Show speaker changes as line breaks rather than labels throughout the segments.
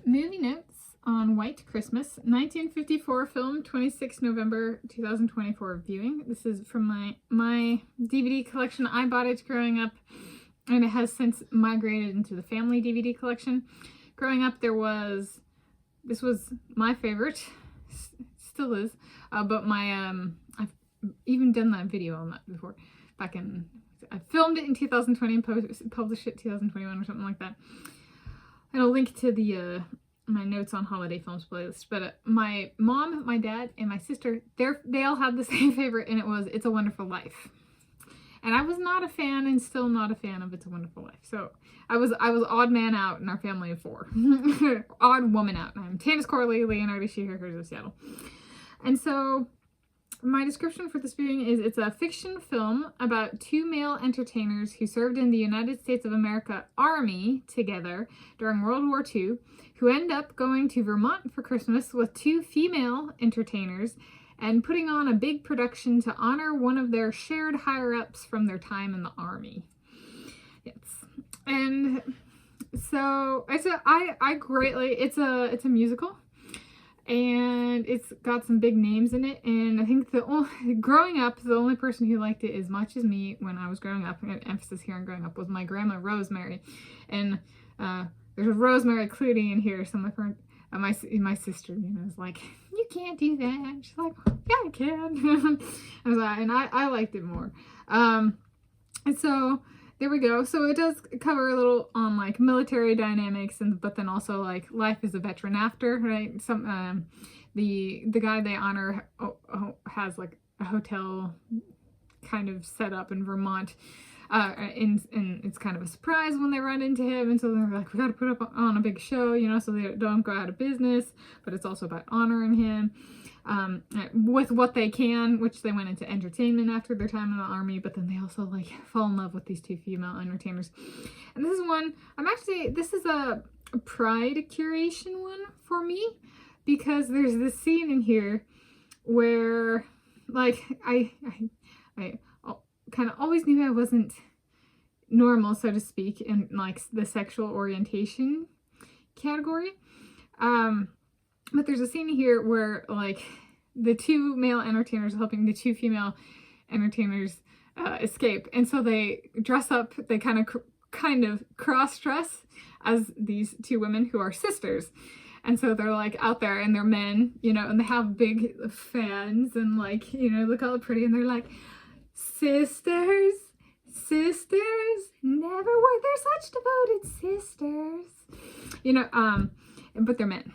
movie notes on White Christmas, 1954 film, 26 November 2024 viewing. This is from my DVD collection. I bought it growing up, and it has since migrated into the family DVD collection. Growing up, this was my favorite, still is, but I've even done that video on that before, I filmed it in 2020 and published it 2021 or something like that. And I'll link to the my notes on holiday films playlist. But my mom, my dad, and my sister, they all had the same favorite, and it was It's a Wonderful Life. And I was not a fan, and still not a fan of It's a Wonderful Life. So I was odd man out in our family of four. Odd woman out. And I'm Tanis Coralee Leonhardi, she, her, hers of Seattle. And so my description for this viewing is it's a fiction film about two male entertainers who served in the United States of America Army together during World War II, who end up going to Vermont for Christmas with two female entertainers and putting on a big production to honor one of their shared higher-ups from their time in the Army. Yes. And so it's a musical. And it's got some big names in it, and I think growing up, the only person who liked it as much as me when I was growing up, and emphasis here on growing up, was my grandma Rosemary. And there's a Rosemary Clooney in here, so my sister, is like, you can't do that. She's like, yeah, I can. I was like, and I liked it more. And so there we go. So it does cover a little on like military dynamics, but then also like life as a veteran after, right? The guy they honor has like a hotel kind of set up in Vermont, and it's kind of a surprise when they run into him, and so they're like, we got to put up on a big show, so they don't go out of business. But it's also about honoring him with what they can, which they went into entertainment after their time in the Army, but then they also like fall in love with these two female entertainers. And this is one, this is a pride curation one for me, because there's this scene in here where like I kind of always knew I wasn't normal, so to speak, in like the sexual orientation category. But there's a scene here where like the two male entertainers helping the two female entertainers escape, and so they dress up. They kind of cross-dress as these two women who are sisters, and so they're like out there, and they're men, and they have big fans, and like look all pretty, and they're like, sisters, never were there such devoted sisters, but they're men.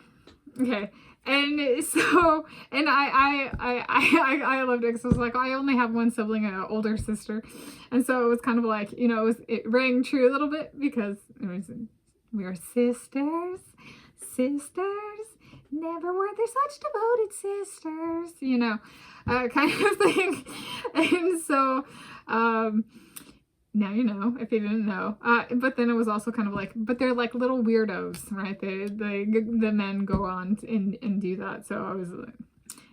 Okay, and so, and I loved it because I was like, I only have one sibling, an older sister, and so it was kind of like, it rang true a little bit, because we are sisters, never were there such devoted sisters, kind of thing. And so, now you know, if you didn't know. But then it was also kind of like, but they're like little weirdos, right? The men go on and do that. So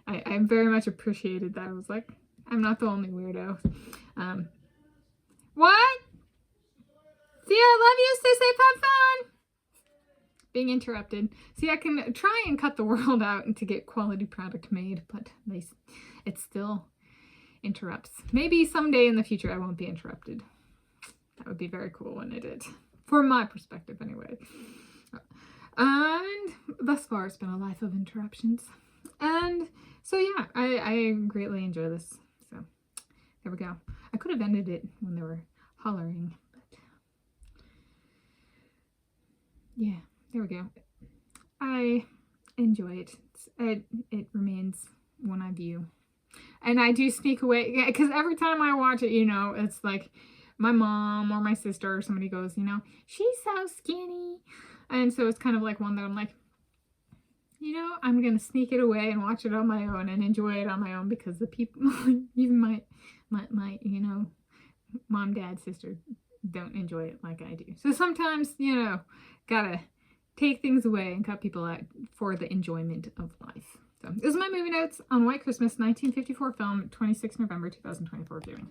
I very much appreciated that. I was like, I'm not the only weirdo. What? See, I love you. Stay safe. Have fun. Being interrupted. See, I can try and cut the world out and to get quality product made, but it still interrupts. Maybe someday in the future I won't be interrupted. That would be very cool when it did. For my perspective, anyway. And thus far, it's been a life of interruptions. And so, yeah, I greatly enjoy this. So, there we go. I could have ended it when they were hollering, but yeah, there we go. I enjoy it. It remains one I view. And I do sneak away, because every time I watch it, it's like my mom or my sister or somebody goes, she's so skinny. And so it's kind of like one that I'm like, I'm going to sneak it away and watch it on my own and enjoy it on my own, because the people, even my mom, dad, sister don't enjoy it like I do. So sometimes, gotta take things away and cut people out for the enjoyment of life. So this is my movie notes on White Christmas, 1954 film, 26 November 2024 viewing.